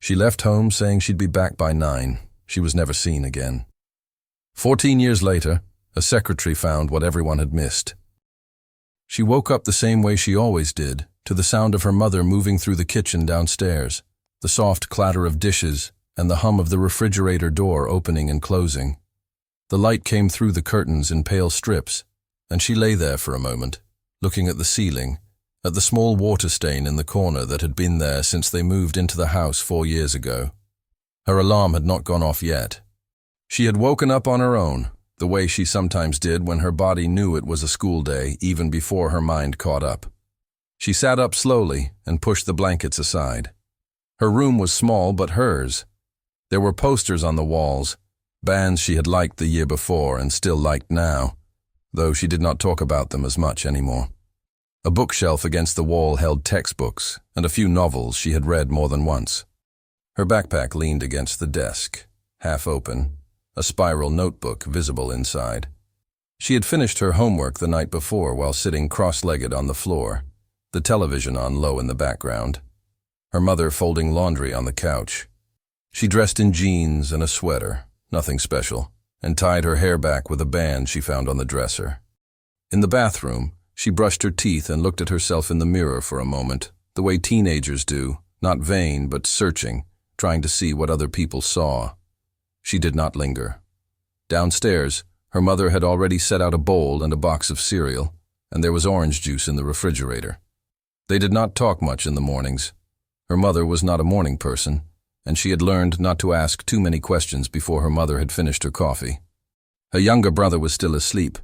She left home saying she'd be back by 9. She was never seen again. 14 years later, a secretary found what everyone had missed. She woke up the same way she always did, to the sound of her mother moving through the kitchen downstairs, the soft clatter of dishes, and the hum of the refrigerator door opening and closing. The light came through the curtains in pale strips, and she lay there for a moment, looking at the ceiling, at the small water stain in the corner that had been there since they moved into the house 4 years ago. Her alarm had not gone off yet. She had woken up on her own, the way she sometimes did when her body knew it was a school day, even before her mind caught up. She sat up slowly and pushed the blankets aside. Her room was small but hers. There were posters on the walls, bands she had liked the year before and still liked now, though she did not talk about them as much anymore. A bookshelf against the wall held textbooks and a few novels she had read more than once. Her backpack leaned against the desk, half open, a spiral notebook visible inside. She had finished her homework the night before while sitting cross-legged on the floor, the television on low in the background, her mother folding laundry on the couch. She dressed in jeans and a sweater, nothing special, and tied her hair back with a band she found on the dresser. In the bathroom, she brushed her teeth and looked at herself in the mirror for a moment, the way teenagers do, not vain but searching, trying to see what other people saw. She did not linger. Downstairs, her mother had already set out a bowl and a box of cereal, and there was orange juice in the refrigerator. They did not talk much in the mornings. Her mother was not a morning person, and she had learned not to ask too many questions before her mother had finished her coffee. Her younger brother was still asleep.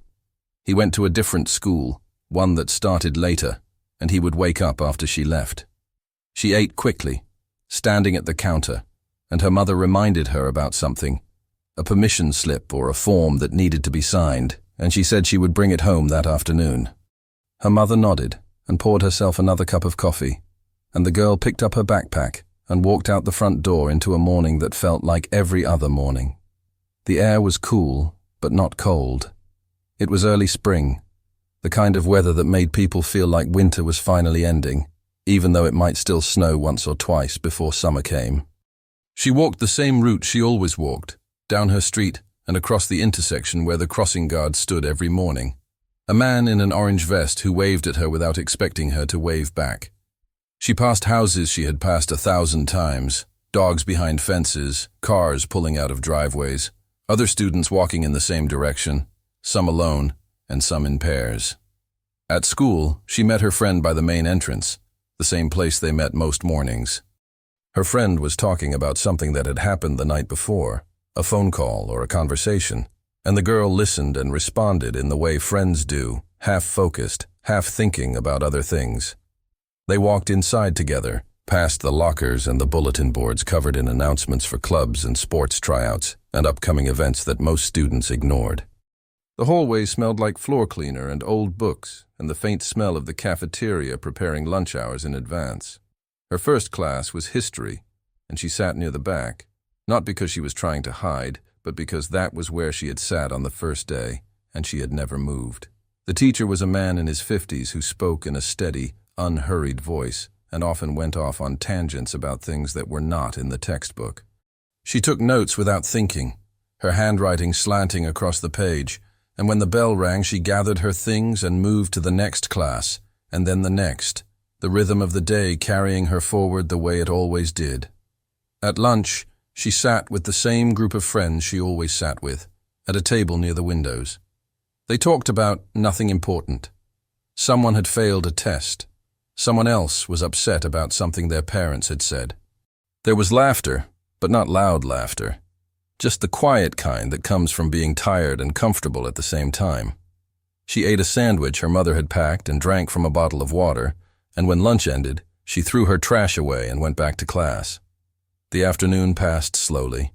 He went to a different school, one that started later, and he would wake up after she left. She ate quickly, standing at the counter, and her mother reminded her about something, a permission slip or a form that needed to be signed, and she said she would bring it home that afternoon. Her mother nodded and poured herself another cup of coffee, and the girl picked up her backpack and walked out the front door into a morning that felt like every other morning. The air was cool, but not cold. It was early spring, the kind of weather that made people feel like winter was finally ending, even though it might still snow once or twice before summer came. She walked the same route she always walked, down her street and across the intersection where the crossing guard stood every morning. A man in an orange vest who waved at her without expecting her to wave back. She passed houses she had passed 1,000 times, dogs behind fences, cars pulling out of driveways, other students walking in the same direction, some alone and some in pairs. At school, she met her friend by the main entrance, the same place they met most mornings. Her friend was talking about something that had happened the night before, a phone call or a conversation, and the girl listened and responded in the way friends do, half-focused, half-thinking about other things. They walked inside together, past the lockers and the bulletin boards covered in announcements for clubs and sports tryouts and upcoming events that most students ignored. The hallway smelled like floor cleaner and old books and the faint smell of the cafeteria preparing lunch hours in advance. Her first class was history, and she sat near the back, not because she was trying to hide, but because that was where she had sat on the first day, and she had never moved. The teacher was a man in his 50s who spoke in a steady, unhurried voice, and often went off on tangents about things that were not in the textbook. She took notes without thinking, her handwriting slanting across the page, and when the bell rang she gathered her things and moved to the next class, and then the next, the rhythm of the day carrying her forward the way it always did. At lunch, she sat with the same group of friends she always sat with, at a table near the windows. They talked about nothing important. Someone had failed a test. Someone else was upset about something their parents had said. There was laughter, but not loud laughter. Just the quiet kind that comes from being tired and comfortable at the same time. She ate a sandwich her mother had packed and drank from a bottle of water, and when lunch ended, she threw her trash away and went back to class. The afternoon passed slowly.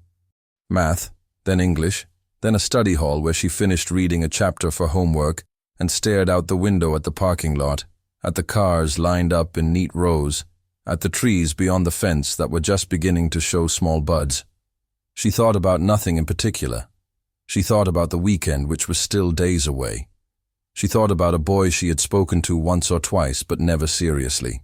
Math, then English, then a study hall where she finished reading a chapter for homework and stared out the window at the parking lot, at the cars lined up in neat rows, at the trees beyond the fence that were just beginning to show small buds. She thought about nothing in particular. She thought about the weekend, which was still days away. She thought about a boy she had spoken to once or twice, but never seriously.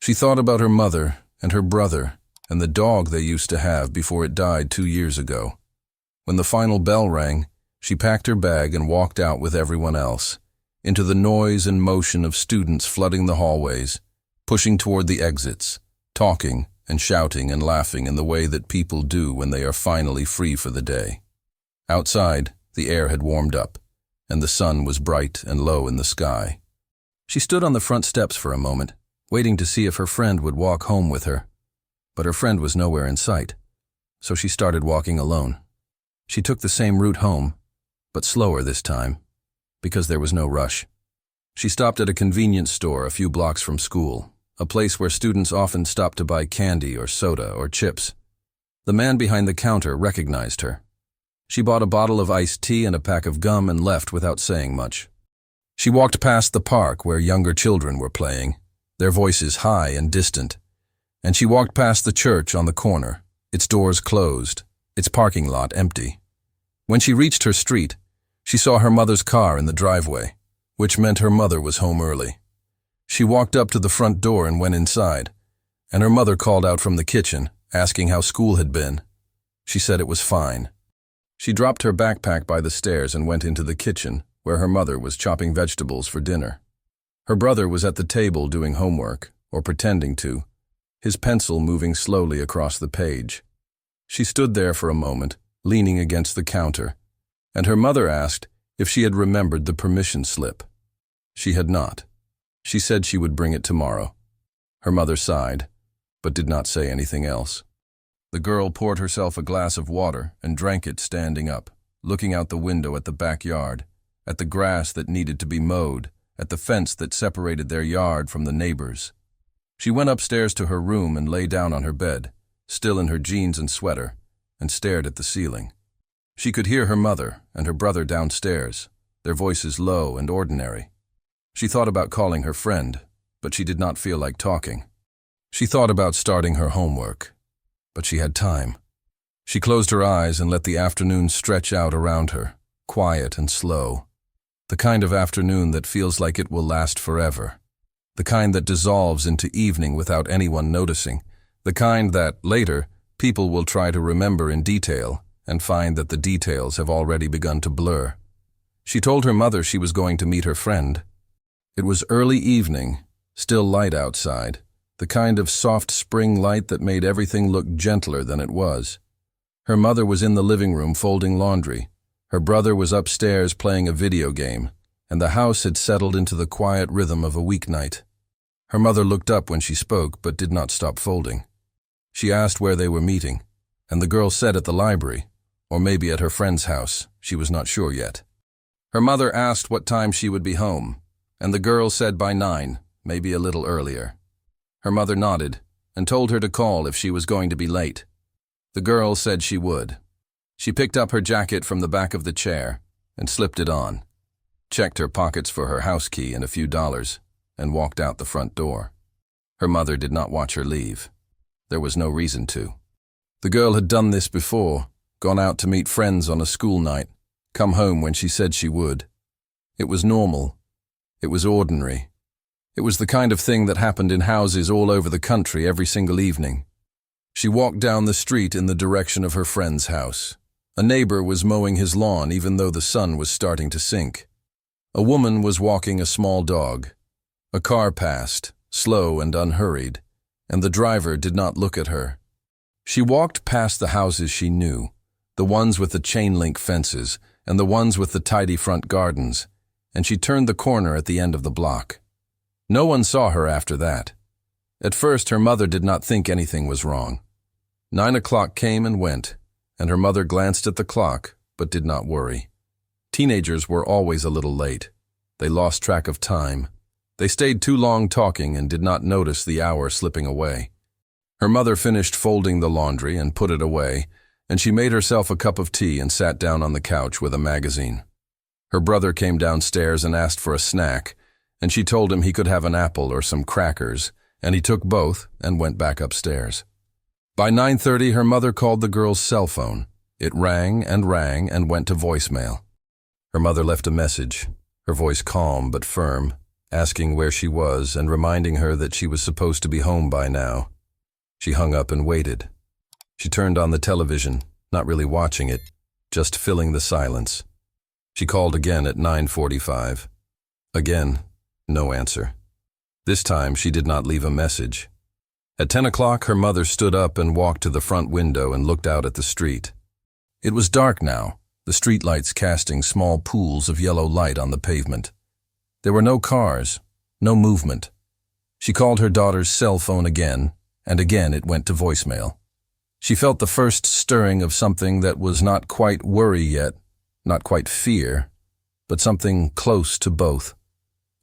She thought about her mother and her brother and the dog they used to have before it died 2 years ago. When the final bell rang, she packed her bag and walked out with everyone else, into the noise and motion of students flooding the hallways, pushing toward the exits, talking and shouting and laughing in the way that people do when they are finally free for the day. Outside, the air had warmed up, and the sun was bright and low in the sky. She stood on the front steps for a moment, waiting to see if her friend would walk home with her. But her friend was nowhere in sight, so she started walking alone. She took the same route home, but slower this time, because there was no rush. She stopped at a convenience store a few blocks from school, a place where students often stopped to buy candy or soda or chips. The man behind the counter recognized her. She bought a bottle of iced tea and a pack of gum and left without saying much. She walked past the park where younger children were playing, their voices high and distant, and she walked past the church on the corner, its doors closed, its parking lot empty. When she reached her street, she saw her mother's car in the driveway, which meant her mother was home early. She walked up to the front door and went inside, and her mother called out from the kitchen, asking how school had been. She said it was fine. She dropped her backpack by the stairs and went into the kitchen, where her mother was chopping vegetables for dinner. Her brother was at the table doing homework, or pretending to, his pencil moving slowly across the page. She stood there for a moment, leaning against the counter, and her mother asked if she had remembered the permission slip. She had not. She said she would bring it tomorrow. Her mother sighed, but did not say anything else. The girl poured herself a glass of water and drank it standing up, looking out the window at the backyard, at the grass that needed to be mowed, at the fence that separated their yard from the neighbors. She went upstairs to her room and lay down on her bed, still in her jeans and sweater, and stared at the ceiling. She could hear her mother and her brother downstairs, their voices low and ordinary. She thought about calling her friend, but she did not feel like talking. She thought about starting her homework, but she had time. She closed her eyes and let the afternoon stretch out around her, quiet and slow. The kind of afternoon that feels like it will last forever. The kind that dissolves into evening without anyone noticing. The kind that, later, people will try to remember in detail and find that the details have already begun to blur. She told her mother she was going to meet her friend. It was early evening, still light outside, the kind of soft spring light that made everything look gentler than it was. Her mother was in the living room folding laundry. Her brother was upstairs playing a video game, and the house had settled into the quiet rhythm of a weeknight. Her mother looked up when she spoke, but did not stop folding. She asked where they were meeting, and the girl said at the library, or maybe at her friend's house. She was not sure yet. Her mother asked what time she would be home, and the girl said by 9, maybe a little earlier. Her mother nodded and told her to call if she was going to be late. The girl said she would. She picked up her jacket from the back of the chair and slipped it on, checked her pockets for her house key and a few dollars, and walked out the front door. Her mother did not watch her leave. There was no reason to. The girl had done this before, gone out to meet friends on a school night, come home when she said she would. It was normal. It was ordinary. It was the kind of thing that happened in houses all over the country every single evening. She walked down the street in the direction of her friend's house. A neighbor was mowing his lawn even though the sun was starting to sink. A woman was walking a small dog. A car passed, slow and unhurried, and the driver did not look at her. She walked past the houses she knew, the ones with the chain-link fences and the ones with the tidy front gardens, and she turned the corner at the end of the block. No one saw her after that. At first, her mother did not think anything was wrong. 9 o'clock came and went, and her mother glanced at the clock, but did not worry. Teenagers were always a little late. They lost track of time. They stayed too long talking and did not notice the hour slipping away. Her mother finished folding the laundry and put it away, and she made herself a cup of tea and sat down on the couch with a magazine. Her brother came downstairs and asked for a snack, and she told him he could have an apple or some crackers, and he took both and went back upstairs. By 9:30, her mother called the girl's cell phone. It rang and went to voicemail. Her mother left a message, her voice calm but firm, asking where she was and reminding her that she was supposed to be home by now. She hung up and waited. She turned on the television, not really watching it, just filling the silence. She called again at 9:45. Again, no answer. This time she did not leave a message. At 10 o'clock, her mother stood up and walked to the front window and looked out at the street. It was dark now, the streetlights casting small pools of yellow light on the pavement. There were no cars, no movement. She called her daughter's cell phone again, and again it went to voicemail. She felt the first stirring of something that was not quite worry yet, not quite fear, but something close to both.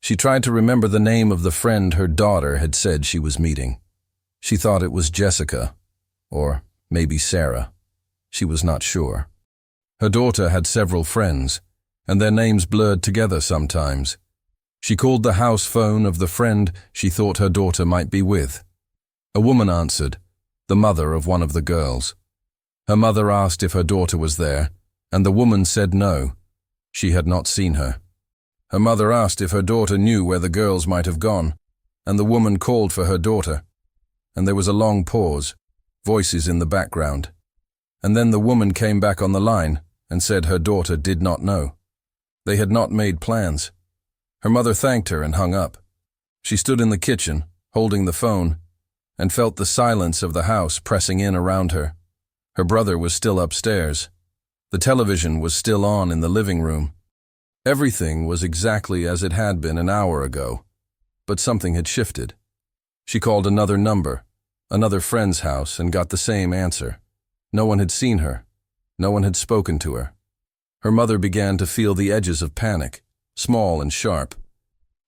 She tried to remember the name of the friend her daughter had said she was meeting. She thought it was Jessica, or maybe Sarah. She was not sure. Her daughter had several friends, and their names blurred together sometimes. She called the house phone of the friend she thought her daughter might be with. A woman answered, the mother of one of the girls. Her mother asked if her daughter was there, and the woman said no. She had not seen her. Her mother asked if her daughter knew where the girls might have gone, and the woman called for her daughter. And there was a long pause, voices in the background. And then the woman came back on the line and said her daughter did not know. They had not made plans. Her mother thanked her and hung up. She stood in the kitchen, holding the phone, and felt the silence of the house pressing in around her. Her brother was still upstairs. The television was still on in the living room. Everything was exactly as it had been an hour ago, but something had shifted. She called another number, another friend's house, and got the same answer. No one had seen her. No one had spoken to her. Her mother began to feel the edges of panic, small and sharp,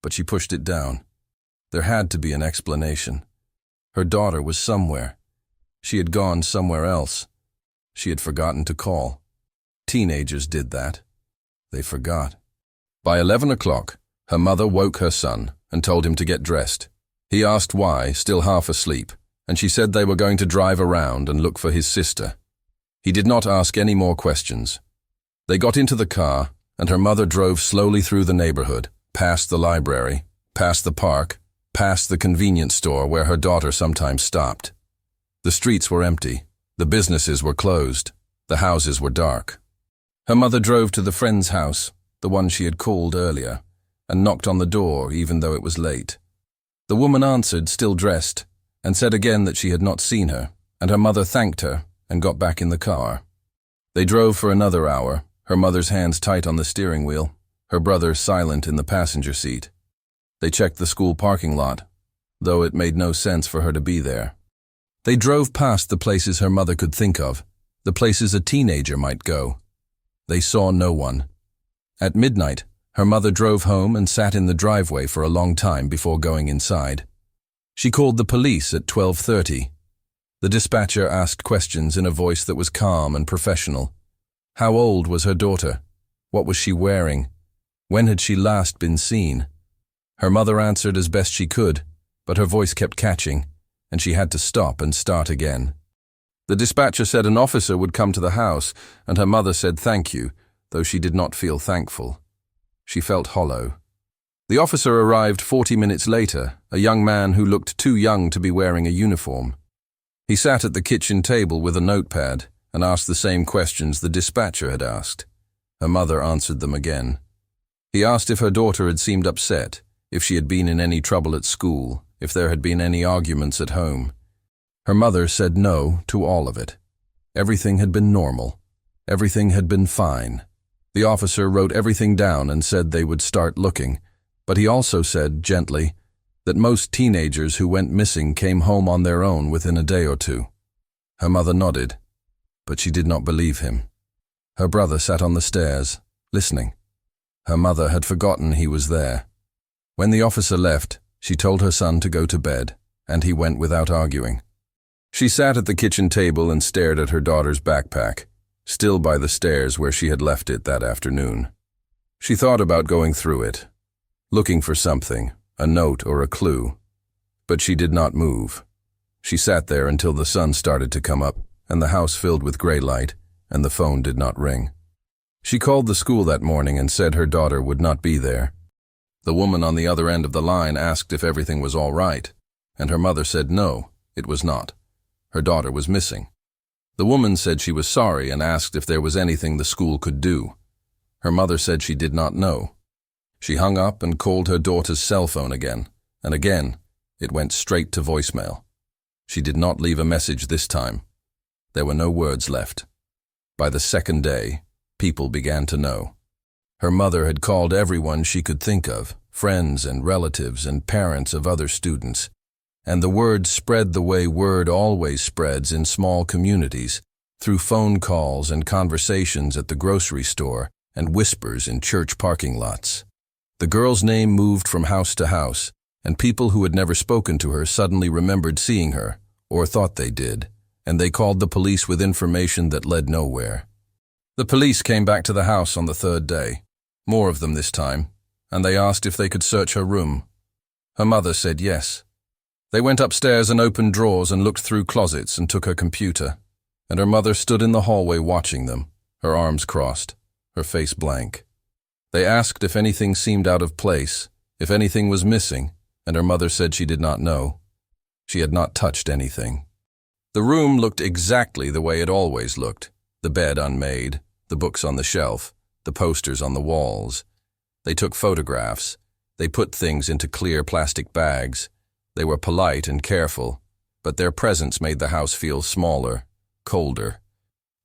but she pushed it down. There had to be an explanation. Her daughter was somewhere. She had gone somewhere else. She had forgotten to call. Teenagers did that. They forgot. By 11 o'clock, her mother woke her son and told him to get dressed. He asked why, still half asleep, and she said they were going to drive around and look for his sister. He did not ask any more questions. They got into the car, and her mother drove slowly through the neighborhood, past the library, past the park, past the convenience store where her daughter sometimes stopped. The streets were empty. The businesses were closed. The houses were dark. Her mother drove to the friend's house, the one she had called earlier, and knocked on the door even though it was late. The woman answered, still dressed, and said again that she had not seen her, and her mother thanked her and got back in the car. They drove for another hour, her mother's hands tight on the steering wheel, her brother silent in the passenger seat. They checked the school parking lot, though it made no sense for her to be there. They drove past the places her mother could think of, the places a teenager might go. They saw no one. At midnight, her mother drove home and sat in the driveway for a long time before going inside. She called the police at 12:30. The dispatcher asked questions in a voice that was calm and professional. How old was her daughter? What was she wearing? When had she last been seen? Her mother answered as best she could, but her voice kept catching, and she had to stop and start again. The dispatcher said an officer would come to the house, and her mother said thank you, though she did not feel thankful. She felt hollow. The officer arrived 40 minutes later, a young man who looked too young to be wearing a uniform. He sat at the kitchen table with a notepad and asked the same questions the dispatcher had asked. Her mother answered them again. He asked if her daughter had seemed upset, if she had been in any trouble at school, if there had been any arguments at home. Her mother said no to all of it. Everything had been normal. Everything had been fine. The officer wrote everything down and said they would start looking, but he also said, gently, that most teenagers who went missing came home on their own within a day or two. Her mother nodded, but she did not believe him. Her brother sat on the stairs, listening. Her mother had forgotten he was there. When the officer left, she told her son to go to bed, and he went without arguing. She sat at the kitchen table and stared at her daughter's backpack, still by the stairs where she had left it that afternoon. She thought about going through it, looking for something, a note or a clue, but she did not move. She sat there until the sun started to come up and the house filled with gray light, and the phone did not ring. She called the school that morning and said her daughter would not be there. The woman on the other end of the line asked if everything was all right, and her mother said no, it was not. Her daughter was missing. The woman said she was sorry and asked if there was anything the school could do. Her mother said she did not know. She hung up and called her daughter's cell phone again, and again, it went straight to voicemail. She did not leave a message this time. There were no words left. By the second day, people began to know. Her mother had called everyone she could think of, friends and relatives and parents of other students, and the word spread the way word always spreads in small communities, through phone calls and conversations at the grocery store and whispers in church parking lots. The girl's name moved from house to house, and people who had never spoken to her suddenly remembered seeing her, or thought they did, and they called the police with information that led nowhere. The police came back to the house on the third day, more of them this time, and they asked if they could search her room. Her mother said yes. They went upstairs and opened drawers and looked through closets and took her computer, and her mother stood in the hallway watching them, her arms crossed, her face blank. They asked if anything seemed out of place, if anything was missing, and her mother said she did not know. She had not touched anything. The room looked exactly the way it always looked, the bed unmade, the books on the shelf, the posters on the walls. They took photographs. They put things into clear plastic bags. They were polite and careful, but their presence made the house feel smaller, colder.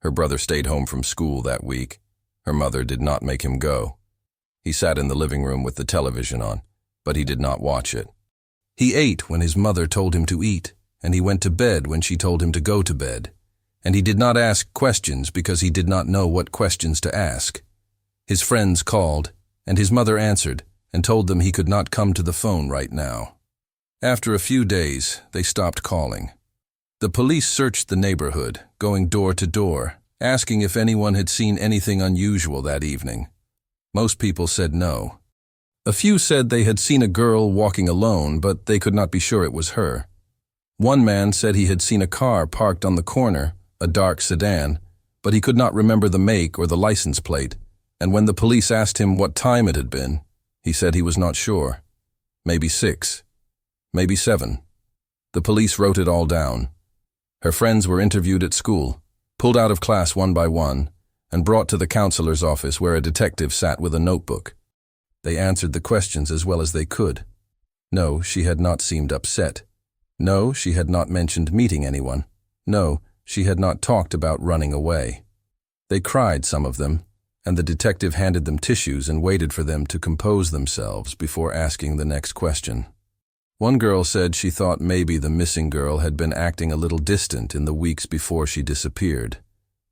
Her brother stayed home from school that week. Her mother did not make him go. He sat in the living room with the television on, but he did not watch it. He ate when his mother told him to eat, and he went to bed when she told him to go to bed. And he did not ask questions because he did not know what questions to ask. His friends called, and his mother answered and told them he could not come to the phone right now. After a few days, they stopped calling. The police searched the neighborhood, going door to door, asking if anyone had seen anything unusual that evening. Most people said no. A few said they had seen a girl walking alone, but they could not be sure it was her. One man said he had seen a car parked on the corner, a dark sedan, but he could not remember the make or the license plate, and when the police asked him what time it had been, he said he was not sure. Maybe 6, maybe 7. The police wrote it all down. Her friends were interviewed at school, pulled out of class one by one, and brought to the counselor's office where a detective sat with a notebook. They answered the questions as well as they could. No, she had not seemed upset. No, she had not mentioned meeting anyone. No, she had not talked about running away. They cried, some of them, and the detective handed them tissues and waited for them to compose themselves before asking the next question. One girl said she thought maybe the missing girl had been acting a little distant in the weeks before she disappeared,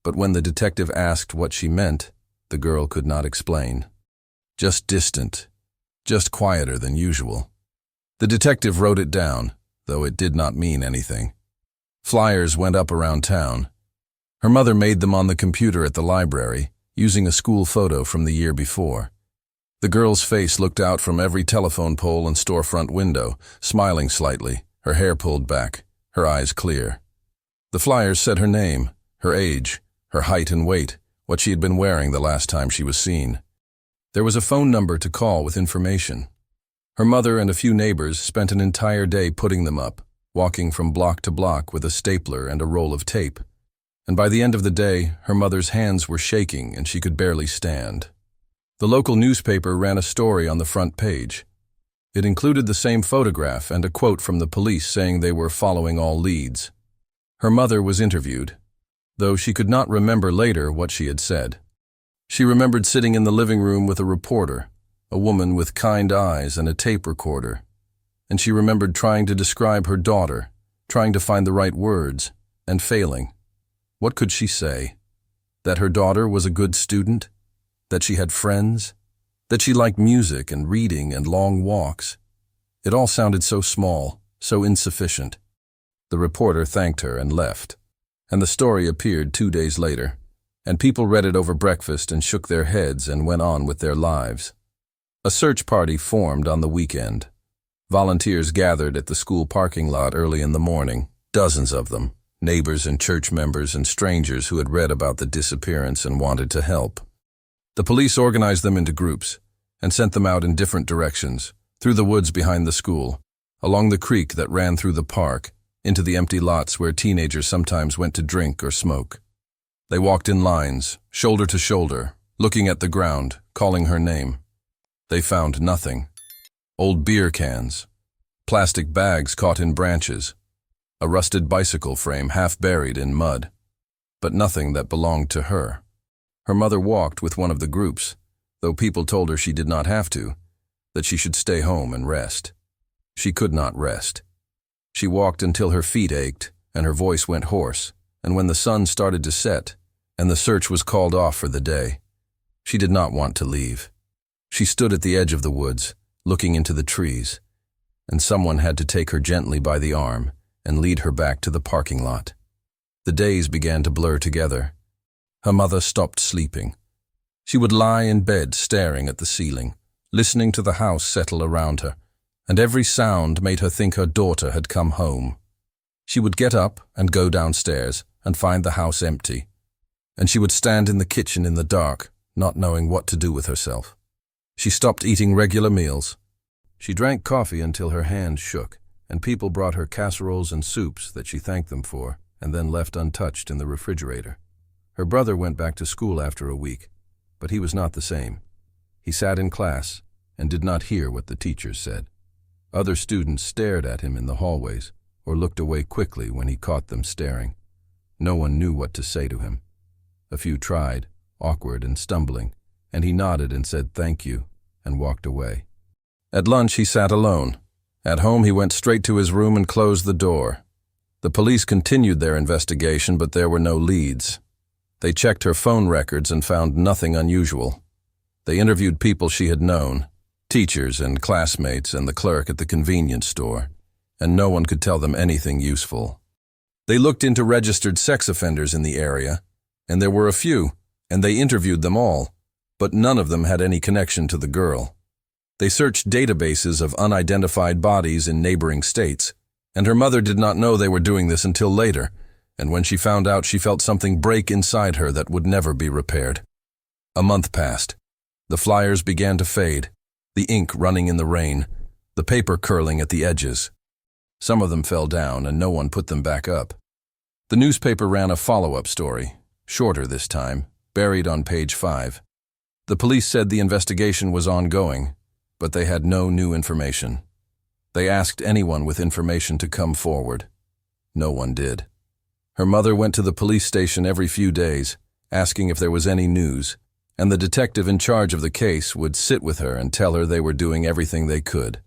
but when the detective asked what she meant, the girl could not explain. Just distant, just quieter than usual. The detective wrote it down, though it did not mean anything. Flyers went up around town. Her mother made them on the computer at the library, using a school photo from the year before. The girl's face looked out from every telephone pole and storefront window, smiling slightly, her hair pulled back, her eyes clear. The flyers said her name, her age, her height and weight, what she had been wearing the last time she was seen. There was a phone number to call with information. Her mother and a few neighbors spent an entire day putting them up, walking from block to block with a stapler and a roll of tape. And by the end of the day, her mother's hands were shaking and she could barely stand. The local newspaper ran a story on the front page. It included the same photograph and a quote from the police saying they were following all leads. Her mother was interviewed, though she could not remember later what she had said. She remembered sitting in the living room with a reporter, a woman with kind eyes and a tape recorder, and she remembered trying to describe her daughter, trying to find the right words, and failing. What could she say? That her daughter was a good student? That she had friends? That she liked music and reading and long walks? It all sounded so small, so insufficient. The reporter thanked her and left, and the story appeared 2 days later, and people read it over breakfast and shook their heads and went on with their lives. A search party formed on the weekend. Volunteers gathered at the school parking lot early in the morning, dozens of them, neighbors and church members and strangers who had read about the disappearance and wanted to help. The police organized them into groups and sent them out in different directions, through the woods behind the school, along the creek that ran through the park, into the empty lots where teenagers sometimes went to drink or smoke. They walked in lines, shoulder to shoulder, looking at the ground, calling her name. They found nothing. Old beer cans, plastic bags caught in branches, a rusted bicycle frame half buried in mud, but nothing that belonged to her. Her mother walked with one of the groups, though people told her she did not have to, that she should stay home and rest. She could not rest. She walked until her feet ached and her voice went hoarse, and when the sun started to set and the search was called off for the day, she did not want to leave. She stood at the edge of the woods, looking into the trees, and someone had to take her gently by the arm and lead her back to the parking lot. The days began to blur together. Her mother stopped sleeping. She would lie in bed staring at the ceiling, listening to the house settle around her, and every sound made her think her daughter had come home. She would get up and go downstairs and find the house empty, and she would stand in the kitchen in the dark, not knowing what to do with herself. She stopped eating regular meals. She drank coffee until her hands shook, and people brought her casseroles and soups that she thanked them for, and then left untouched in the refrigerator. Her brother went back to school after a week, but he was not the same. He sat in class and did not hear what the teachers said. Other students stared at him in the hallways or looked away quickly when he caught them staring. No one knew what to say to him. A few tried, awkward and stumbling, and he nodded and said thank you and walked away. At lunch he sat alone. At home he went straight to his room and closed the door. The police continued their investigation, but there were no leads. They checked her phone records and found nothing unusual. They interviewed people she had known, teachers and classmates and the clerk at the convenience store, and no one could tell them anything useful. They looked into registered sex offenders in the area, and there were a few, and they interviewed them all, but none of them had any connection to the girl. They searched databases of unidentified bodies in neighboring states, and her mother did not know they were doing this until later, and when she found out, she felt something break inside her that would never be repaired. A month passed. The flyers began to fade, the ink running in the rain, the paper curling at the edges. Some of them fell down and no one put them back up. The newspaper ran a follow-up story, shorter this time, buried on page 5. The police said the investigation was ongoing, but they had no new information. They asked anyone with information to come forward. No one did. Her mother went to the police station every few days, asking if there was any news, and the detective in charge of the case would sit with her and tell her they were doing everything they could.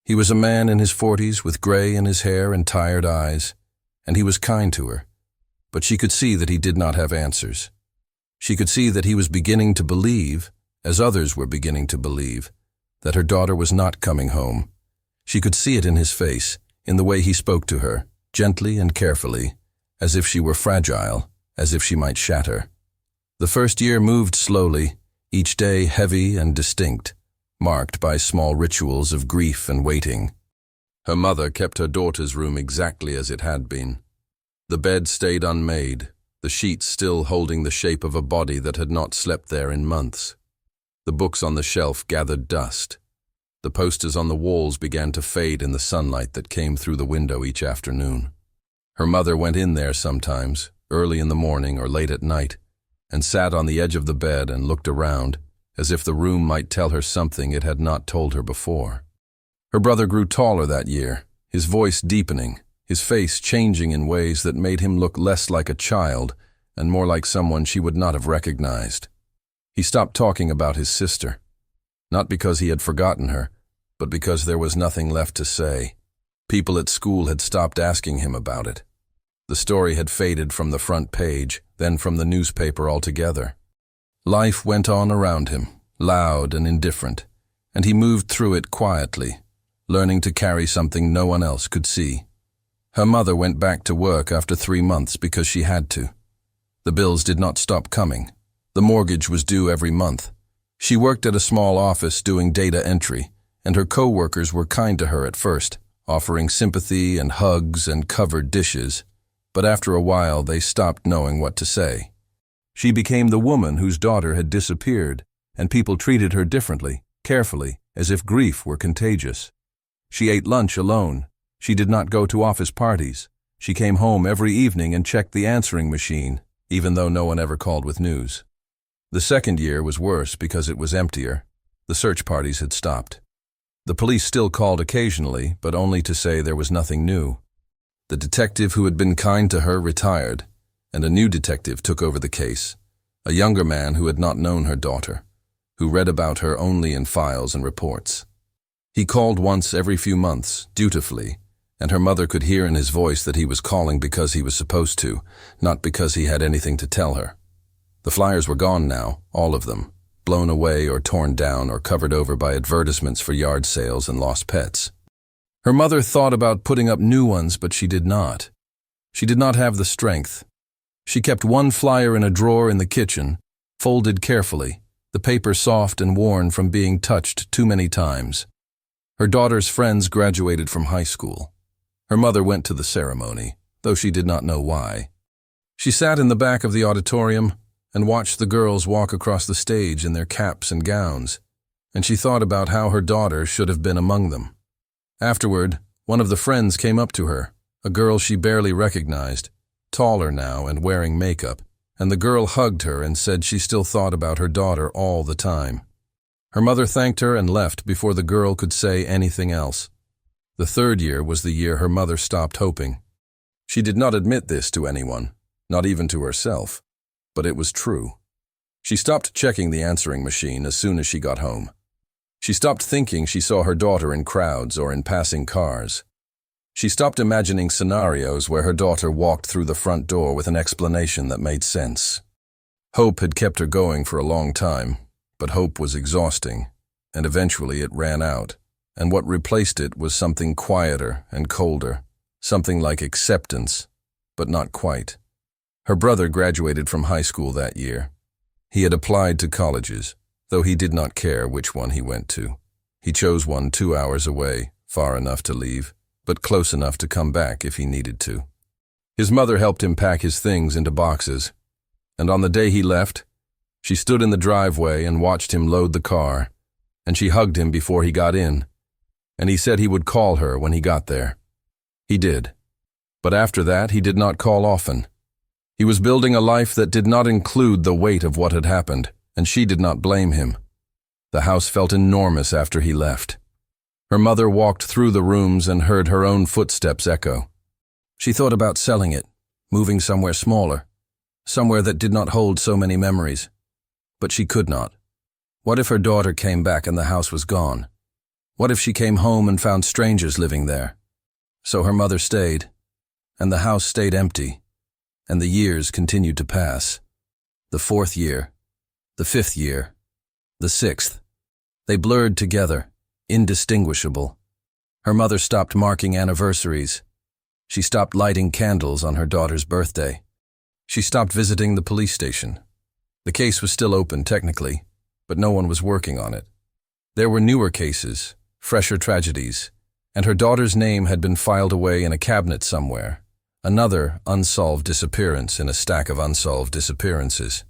He was a man in his 40s with gray in his hair and tired eyes, and he was kind to her, but she could see that he did not have answers. She could see that he was beginning to believe, as others were beginning to believe, that her daughter was not coming home. She could see it in his face, in the way he spoke to her, gently and carefully, as if she were fragile, as if she might shatter. The first year moved slowly, each day heavy and distinct, marked by small rituals of grief and waiting. Her mother kept her daughter's room exactly as it had been. The bed stayed unmade, the sheets still holding the shape of a body that had not slept there in months. The books on the shelf gathered dust. The posters on the walls began to fade in the sunlight that came through the window each afternoon. Her mother went in there sometimes, early in the morning or late at night, and sat on the edge of the bed and looked around, as if the room might tell her something it had not told her before. Her brother grew taller that year, his voice deepening, his face changing in ways that made him look less like a child and more like someone she would not have recognized. He stopped talking about his sister, not because he had forgotten her, but because there was nothing left to say. People at school had stopped asking him about it. The story had faded from the front page, then from the newspaper altogether. Life went on around him, loud and indifferent, and he moved through it quietly, learning to carry something no one else could see. Her mother went back to work after 3 months because she had to. The bills did not stop coming. The mortgage was due every month. She worked at a small office doing data entry, and her co-workers were kind to her at first, offering sympathy and hugs and covered dishes, but after a while they stopped knowing what to say. She became the woman whose daughter had disappeared, and people treated her differently, carefully, as if grief were contagious. She ate lunch alone, She did not go to office parties. She came home every evening and checked the answering machine, even though no one ever called with news. The second year was worse because it was emptier. The search parties had stopped. The police still called occasionally, but only to say there was nothing new. The detective who had been kind to her retired, and a new detective took over the case, a younger man who had not known her daughter, who read about her only in files and reports. He called once every few months, dutifully, and her mother could hear in his voice that he was calling because he was supposed to, not because he had anything to tell her. The flyers were gone now, all of them, blown away or torn down or covered over by advertisements for yard sales and lost pets. Her mother thought about putting up new ones, but she did not. She did not have the strength. She kept one flyer in a drawer in the kitchen, folded carefully, the paper soft and worn from being touched too many times. Her daughter's friends graduated from high school. Her mother went to the ceremony, though she did not know why. She sat in the back of the auditorium and watched the girls walk across the stage in their caps and gowns, and she thought about how her daughter should have been among them. Afterward, one of the friends came up to her, a girl she barely recognized, taller now and wearing makeup, and the girl hugged her and said she still thought about her daughter all the time. Her mother thanked her and left before the girl could say anything else. The third year was the year her mother stopped hoping. She did not admit this to anyone, not even to herself, but it was true. She stopped checking the answering machine as soon as she got home. She stopped thinking she saw her daughter in crowds or in passing cars. She stopped imagining scenarios where her daughter walked through the front door with an explanation that made sense. Hope had kept her going for a long time, but hope was exhausting, and eventually it ran out, and what replaced it was something quieter and colder, something like acceptance, but not quite. Her brother graduated from high school that year. He had applied to colleges, though he did not care which one he went to. He chose one 2 hours away, far enough to leave, but close enough to come back if he needed to. His mother helped him pack his things into boxes, and on the day he left, she stood in the driveway and watched him load the car, and she hugged him before he got in, and he said he would call her when he got there. He did. But after that, he did not call often. He was building a life that did not include the weight of what had happened, and she did not blame him. The house felt enormous after he left. Her mother walked through the rooms and heard her own footsteps echo. She thought about selling it, moving somewhere smaller, somewhere that did not hold so many memories. But she could not. What if her daughter came back and the house was gone? What if she came home and found strangers living there? So her mother stayed, and the house stayed empty, and the years continued to pass. The 4th year, the 5th year, the 6th. They blurred together, indistinguishable. Her mother stopped marking anniversaries. She stopped lighting candles on her daughter's birthday. She stopped visiting the police station. The case was still open technically, but no one was working on it. There were newer cases, fresher tragedies, and her daughter's name had been filed away in a cabinet somewhere, another unsolved disappearance in a stack of unsolved disappearances.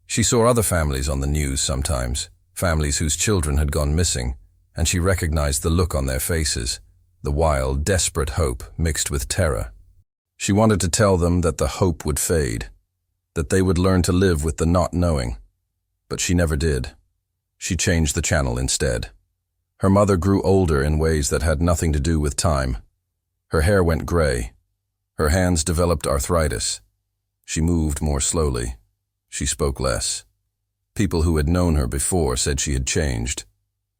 She saw other families on the news sometimes, families whose children had gone missing, and she recognized the look on their faces, the wild, desperate hope mixed with terror. She wanted to tell them that the hope would fade, that they would learn to live with the not knowing, but she never did. She changed the channel instead. Her mother grew older in ways that had nothing to do with time. Her hair went gray. Her hands developed arthritis. She moved more slowly. She spoke less. People who had known her before said she had changed,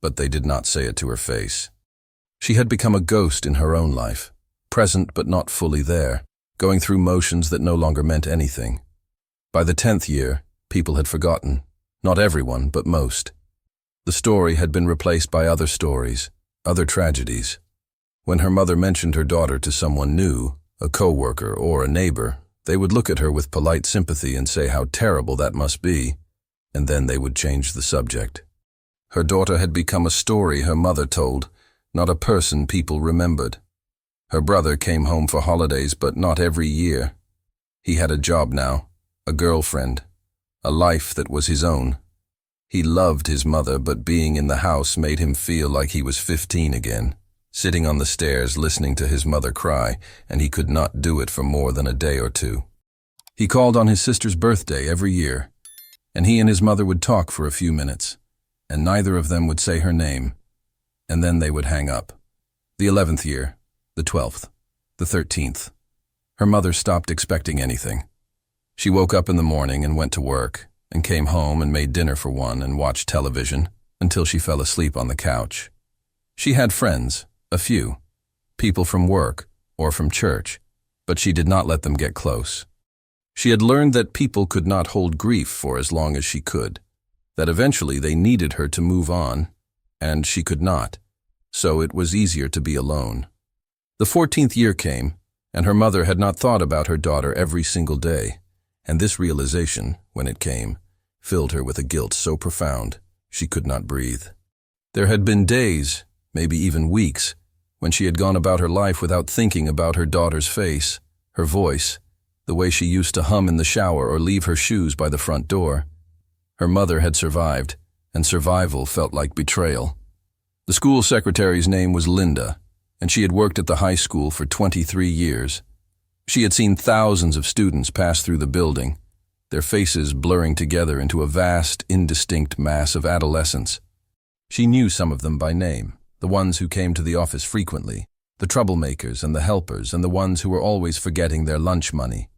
but they did not say it to her face. She had become a ghost in her own life, present but not fully there, going through motions that no longer meant anything. By the 10th year, people had forgotten. Not everyone, but most. The story had been replaced by other stories, other tragedies. When her mother mentioned her daughter to someone new, a coworker or a neighbor, they would look at her with polite sympathy and say how terrible that must be, and then they would change the subject. Her daughter had become a story her mother told, not a person people remembered. Her brother came home for holidays, but not every year. He had a job now, a girlfriend, a life that was his own. He loved his mother, but being in the house made him feel like he was 15 again. sitting on the stairs listening to his mother cry, and he could not do it for more than a day or two. He called on his sister's birthday every year, and he and his mother would talk for a few minutes, and neither of them would say her name, and then they would hang up. The 11th year, the 12th, the 13th. Her mother stopped expecting anything. She woke up in the morning and went to work, and came home and made dinner for one and watched television until she fell asleep on the couch. She had friends, a few, people from work or from church, but she did not let them get close. She had learned that people could not hold grief for as long as she could, that eventually they needed her to move on, and she could not, so it was easier to be alone. The 14th year came, and her mother had not thought about her daughter every single day, and this realization, when it came, filled her with a guilt so profound she could not breathe. There had been days, maybe even weeks, when she had gone about her life without thinking about her daughter's face, her voice, the way she used to hum in the shower or leave her shoes by the front door. Her mother had survived, and survival felt like betrayal. The school secretary's name was Linda, and she had worked at the high school for 23 years. She had seen thousands of students pass through the building, their faces blurring together into a vast, indistinct mass of adolescents. She knew some of them by name, the ones who came to the office frequently, the troublemakers and the helpers and the ones who were always forgetting their lunch money.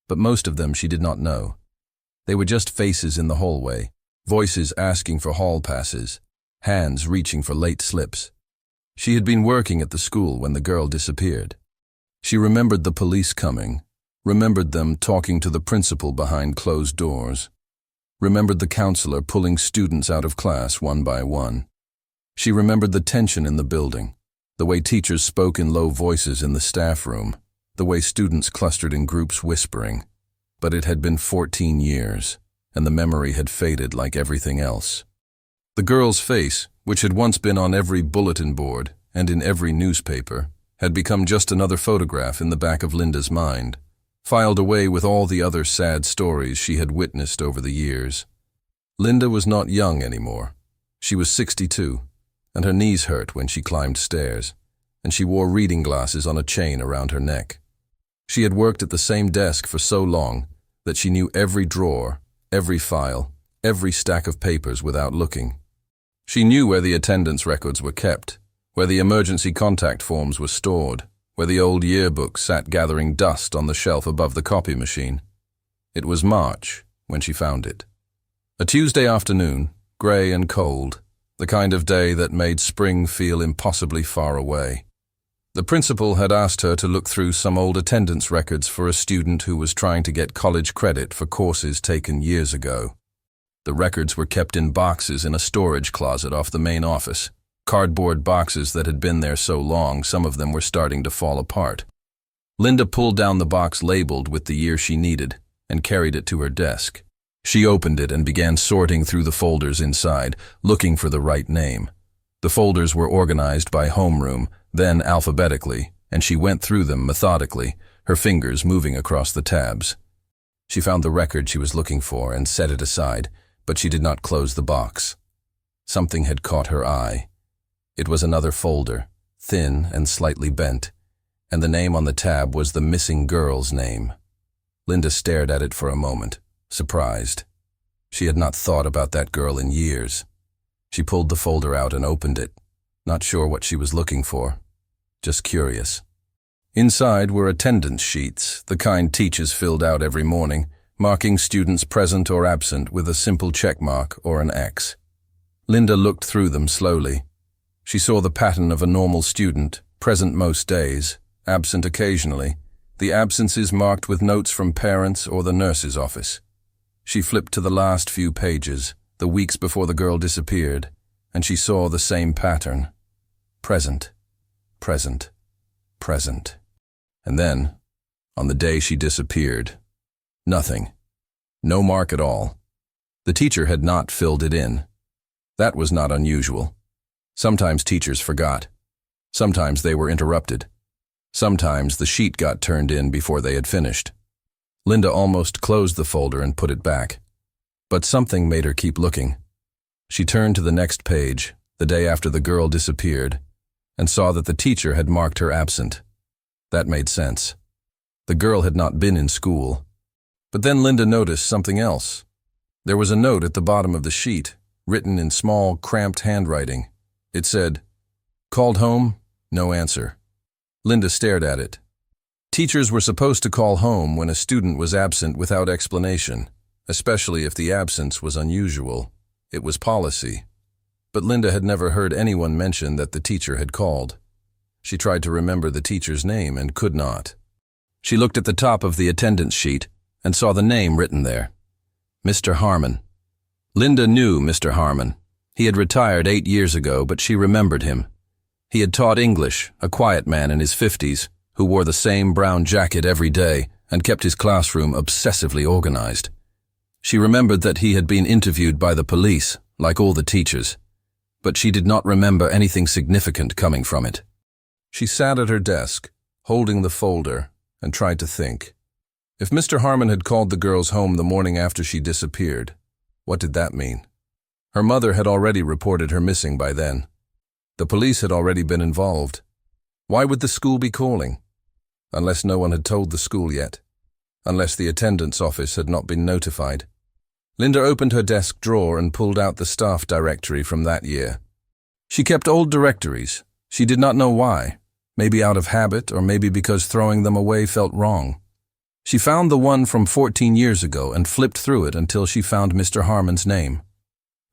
But most of them she did not know. They were just faces in the hallway, voices asking for hall passes, hands reaching for late slips. She had been working at the school when the girl disappeared. She remembered the police coming, remembered them talking to the principal behind closed doors, remembered the counselor pulling students out of class one by one. She remembered the tension in the building, the way teachers spoke in low voices in the staff room, the way students clustered in groups whispering. But it had been 14 years, and the memory had faded like everything else. The girl's face, which had once been on every bulletin board and in every newspaper, had become just another photograph in the back of Linda's mind, filed away with all the other sad stories she had witnessed over the years. Linda was not young anymore. She was 62, and her knees hurt when she climbed stairs, and she wore reading glasses on a chain around her neck. She had worked at the same desk for so long that she knew every drawer, every file, every stack of papers without looking. She knew where the attendance records were kept, where the emergency contact forms were stored, where the old yearbook sat gathering dust on the shelf above the copy machine. It was March when she found it. A Tuesday afternoon, gray and cold, the kind of day that made spring feel impossibly far away. The principal had asked her to look through some old attendance records for a student who was trying to get college credit for courses taken years ago. The records were kept in boxes in a storage closet off the main office, cardboard boxes that had been there so long some of them were starting to fall apart. Linda pulled down the box labeled with the year she needed and carried it to her desk. She opened it and began sorting through the folders inside, looking for the right name. The folders were organized by homeroom, then alphabetically, and she went through them methodically, her fingers moving across the tabs. She found the record she was looking for and set it aside, but she did not close the box. Something had caught her eye. It was another folder, thin and slightly bent, and the name on the tab was the missing girl's name. Linda stared at it for a moment, surprised. She had not thought about that girl in years. She pulled the folder out and opened it, not sure what she was looking for, just curious. Inside were attendance sheets, the kind teachers filled out every morning, marking students present or absent with a simple check mark or an X. Linda looked through them slowly. She saw the pattern of a normal student, present most days, absent occasionally, the absences marked with notes from parents or the nurse's office. She flipped to the last few pages, the weeks before the girl disappeared, and she saw the same pattern. Present, present, present. And then, on the day she disappeared, nothing. No mark at all. The teacher had not filled it in. That was not unusual. Sometimes teachers forgot. Sometimes they were interrupted. Sometimes the sheet got turned in before they had finished. Linda almost closed the folder and put it back. But something made her keep looking. She turned to the next page, the day after the girl disappeared, and saw that the teacher had marked her absent. That made sense. The girl had not been in school. But then Linda noticed something else. There was a note at the bottom of the sheet, written in small, cramped handwriting. It said, "Called home, no answer." Linda stared at it. Teachers were supposed to call home when a student was absent without explanation, especially if the absence was unusual. It was policy. But Linda had never heard anyone mention that the teacher had called. She tried to remember the teacher's name and could not. She looked at the top of the attendance sheet and saw the name written there. Mr. Harmon. Linda knew Mr. Harmon. He had retired 8 years ago, but she remembered him. He had taught English, a quiet man in his 50s, who wore the same brown jacket every day and kept his classroom obsessively organized. She remembered that he had been interviewed by the police, like all the teachers, but she did not remember anything significant coming from it. She sat at her desk, holding the folder, and tried to think. If Mr. Harmon had called the girls home the morning after she disappeared, what did that mean? Her mother had already reported her missing by then. The police had already been involved. Why would the school be calling? Unless no one had told the school yet. Unless the attendance office had not been notified. Linda opened her desk drawer and pulled out the staff directory from that year. She kept old directories. She did not know why. Maybe out of habit, or maybe because throwing them away felt wrong. She found the one from 14 years ago and flipped through it until she found Mr. Harmon's name.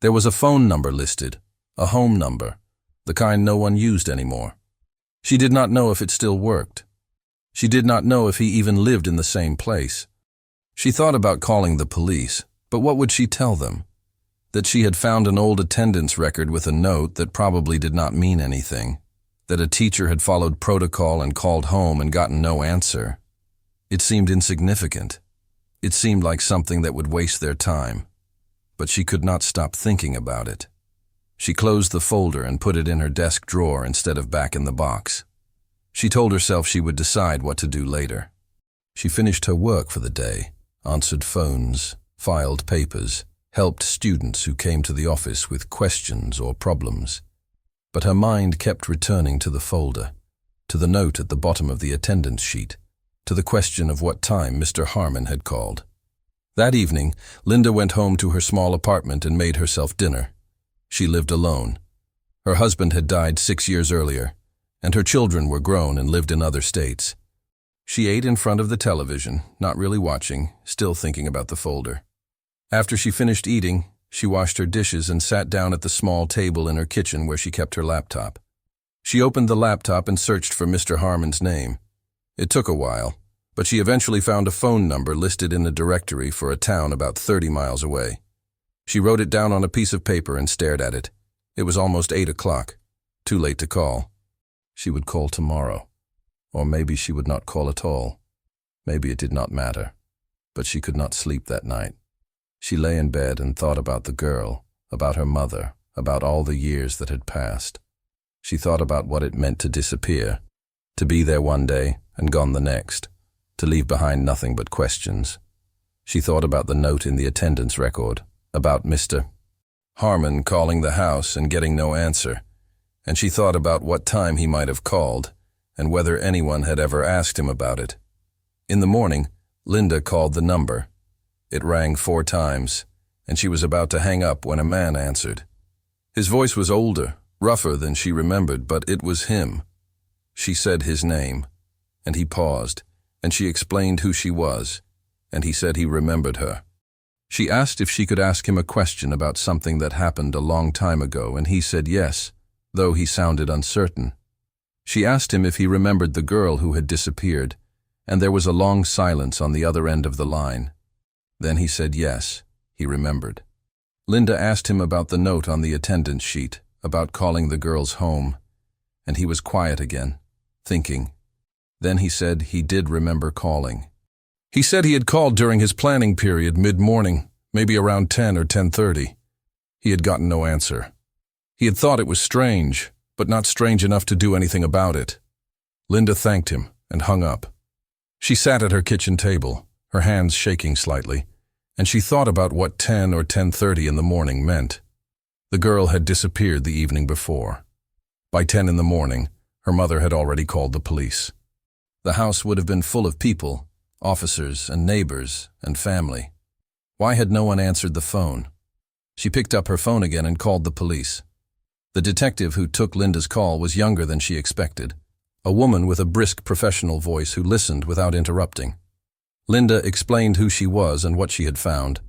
There was a phone number listed, a home number, the kind no one used anymore. She did not know if it still worked. She did not know if he even lived in the same place. She thought about calling the police, but what would she tell them? That she had found an old attendance record with a note that probably did not mean anything. That a teacher had followed protocol and called home and gotten no answer. It seemed insignificant. It seemed like something that would waste their time. But she could not stop thinking about it. She closed the folder and put it in her desk drawer instead of back in the box. She told herself she would decide what to do later. She finished her work for the day, answered phones, filed papers, helped students who came to the office with questions or problems. But her mind kept returning to the folder, to the note at the bottom of the attendance sheet, to the question of what time Mr. Harmon had called. That evening, Linda went home to her small apartment and made herself dinner. She lived alone. Her husband had died 6 years earlier, and her children were grown and lived in other states. She ate in front of the television, not really watching, still thinking about the folder. After she finished eating, she washed her dishes and sat down at the small table in her kitchen where she kept her laptop. She opened the laptop and searched for Mr. Harmon's name. It took a while, but she eventually found a phone number listed in a directory for a town about 30 miles away. She wrote it down on a piece of paper and stared at it. It was almost 8 o'clock. Too late to call. She would call tomorrow. Or maybe she would not call at all. Maybe it did not matter. But she could not sleep that night. She lay in bed and thought about the girl, about her mother, about all the years that had passed. She thought about what it meant to disappear, to be there one day and gone the next, to leave behind nothing but questions. She thought about the note in the attendance record, about Mr. Harmon calling the house and getting no answer, and she thought about what time he might have called and whether anyone had ever asked him about it. In the morning, Linda called the number. It rang 4 times, and she was about to hang up when a man answered. His voice was older, rougher than she remembered, but it was him. She said his name, and he paused, and she explained who she was, and he said he remembered her. She asked if she could ask him a question about something that happened a long time ago, and he said yes, though he sounded uncertain. She asked him if he remembered the girl who had disappeared, and there was a long silence on the other end of the line. Then he said yes, he remembered. Linda asked him about the note on the attendance sheet, about calling the girls home, and he was quiet again, thinking. Then he said he did remember calling. He said he had called during his planning period mid-morning, maybe around 10 or 10:30. He had gotten no answer. He had thought it was strange, but not strange enough to do anything about it. Linda thanked him and hung up. She sat at her kitchen table, her hands shaking slightly, and she thought about what 10 or 10:30 in the morning meant. The girl had disappeared the evening before. By 10 in the morning, her mother had already called the police. The house would have been full of people, officers and neighbors and family. Why had no one answered the phone? She picked up her phone again and called the police. The detective who took Linda's call was younger than she expected, a woman with a brisk professional voice who listened without interrupting. Linda explained who she was and what she had found,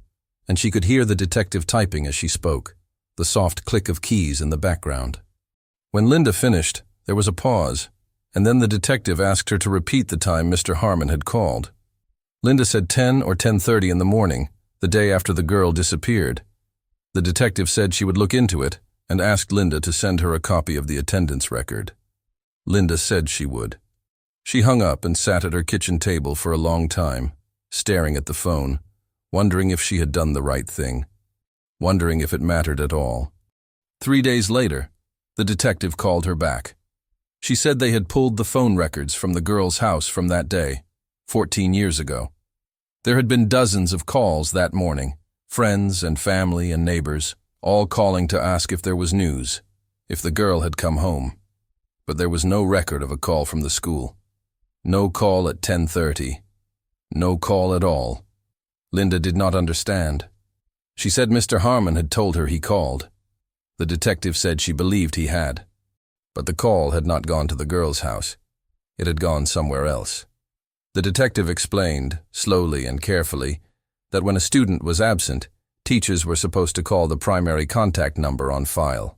and she could hear the detective typing as she spoke, the soft click of keys in the background. When Linda finished, there was a pause, and then the detective asked her to repeat the time Mr. Harmon had called. Linda said 10 or 10:30 in the morning, the day after the girl disappeared. The detective said she would look into it and asked Linda to send her a copy of the attendance record. Linda said she would. She hung up and sat at her kitchen table for a long time, staring at the phone, wondering if she had done the right thing, wondering if it mattered at all. 3 days later, the detective called her back. She said they had pulled the phone records from the girl's house from that day, 14 years ago. There had been dozens of calls that morning, friends and family and neighbors, all calling to ask if there was news, if the girl had come home. But there was no record of a call from the school. No call at 10:30. No call at all. Linda did not understand. She said Mr. Harmon had told her he called. The detective said she believed he had. But the call had not gone to the girl's house. It had gone somewhere else. The detective explained, slowly and carefully, that when a student was absent, teachers were supposed to call the primary contact number on file.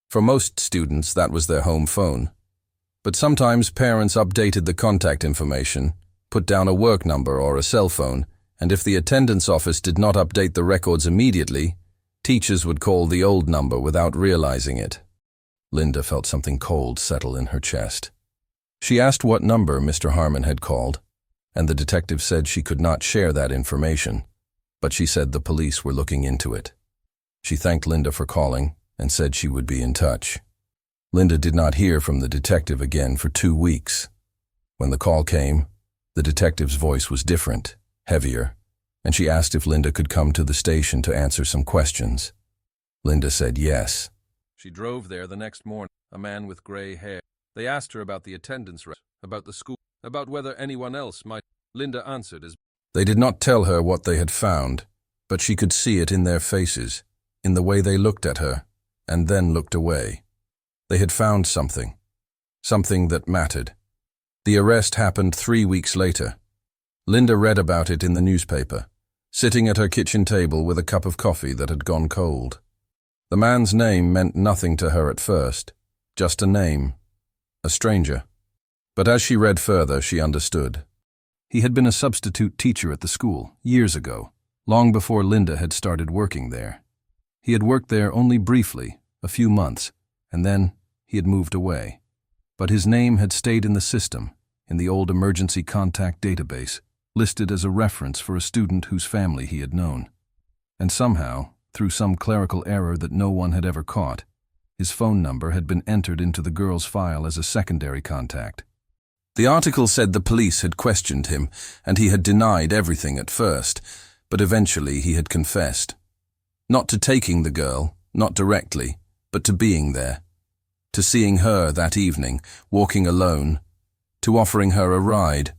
For most students, that was their home phone. But sometimes parents updated the contact information, put down a work number or a cell phone, and if the attendance office did not update the records immediately, teachers would call the old number without realizing it. Linda felt something cold settle in her chest. She asked what number Mr. Harmon had called, and the detective said she could not share that information, but she said the police were looking into it. She thanked Linda for calling and said she would be in touch. Linda did not hear from the detective again for 2 weeks. When the call came, the detective's voice was different, heavier, and she asked if Linda could come to the station to answer some questions. Linda said yes. She drove there the next morning, a man with gray hair. They asked her about the attendance rate, about the school, about whether anyone else might. Linda answered as they did not tell her what they had found, but she could see it in their faces, in the way they looked at her, and then looked away. They had found something that mattered. The arrest happened 3 weeks later. Linda read about it in the newspaper, sitting at her kitchen table with a cup of coffee that had gone cold. The man's name meant nothing to her at first, just a name, a stranger. But as she read further, she understood. He had been a substitute teacher at the school, years ago, long before Linda had started working there. He had worked there only briefly, a few months, and then he had moved away. But his name had stayed in the system, in the old emergency contact database, listed as a reference for a student whose family he had known. And somehow, through some clerical error that no one had ever caught, his phone number had been entered into the girl's file as a secondary contact. The article said the police had questioned him, and he had denied everything at first, but eventually he had confessed. Not to taking the girl, not directly, but to being there. To seeing her that evening, walking alone. To offering her a ride.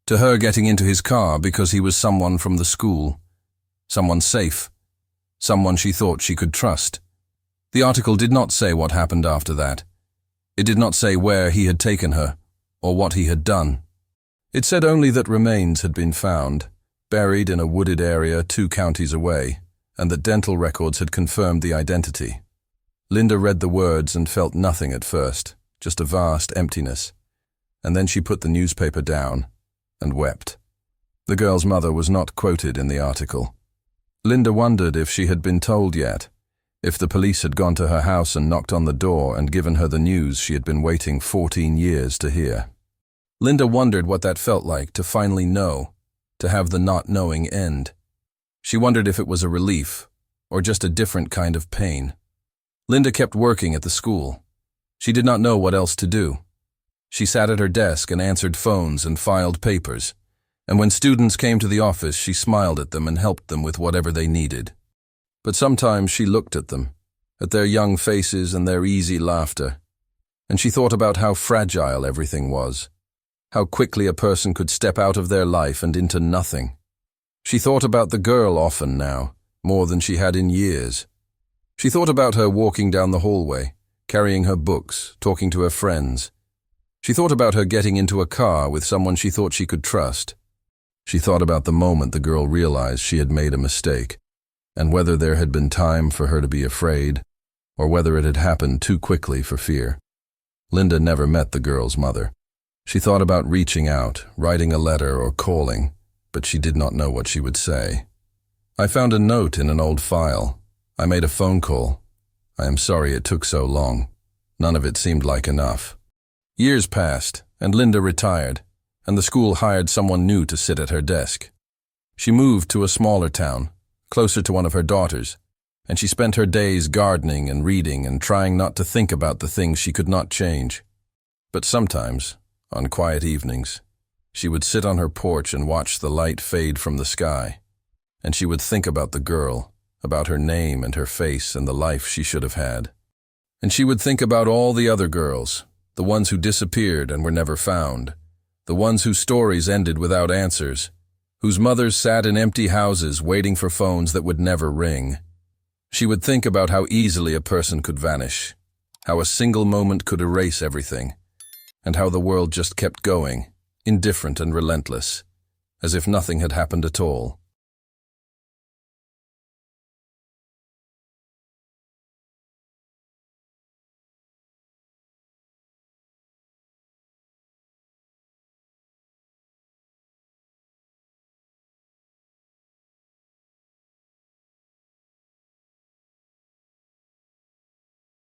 To her getting into his car because he was someone from the school. Someone safe. Someone she thought she could trust. The article did not say what happened after that. It did not say where he had taken her, or what he had done. It said only that remains had been found, buried in a wooded area 2 counties away, and that dental records had confirmed the identity. Linda read the words and felt nothing at first, just a vast emptiness. And then she put the newspaper down and wept. The girl's mother was not quoted in the article. Linda wondered if she had been told yet, if the police had gone to her house and knocked on the door and given her the news she had been waiting 14 years to hear. Linda wondered what that felt like to finally know, to have the not knowing end. She wondered if it was a relief, or just a different kind of pain. Linda kept working at the school. She did not know what else to do. She sat at her desk and answered phones and filed papers, and when students came to the office, she smiled at them and helped them with whatever they needed. But sometimes she looked at them, at their young faces and their easy laughter, and she thought about how fragile everything was, how quickly a person could step out of their life and into nothing. She thought about the girl often now, more than she had in years. She thought about her walking down the hallway, carrying her books, talking to her friends. She thought about her getting into a car with someone she thought she could trust. She thought about the moment the girl realized she had made a mistake, and whether there had been time for her to be afraid, or whether it had happened too quickly for fear. Linda never met the girl's mother. She thought about reaching out, writing a letter or calling, but she did not know what she would say. I found a note in an old file. I made a phone call. I am sorry it took so long. None of it seemed like enough. Years passed, and Linda retired, and the school hired someone new to sit at her desk. She moved to a smaller town, closer to one of her daughters, and she spent her days gardening and reading and trying not to think about the things she could not change. But sometimes, on quiet evenings, she would sit on her porch and watch the light fade from the sky, and she would think about the girl, about her name and her face and the life she should have had. And she would think about all the other girls, the ones who disappeared and were never found, the ones whose stories ended without answers, whose mothers sat in empty houses waiting for phones that would never ring. She would think about how easily a person could vanish, how a single moment could erase everything, and how the world just kept going, indifferent and relentless, as if nothing had happened at all.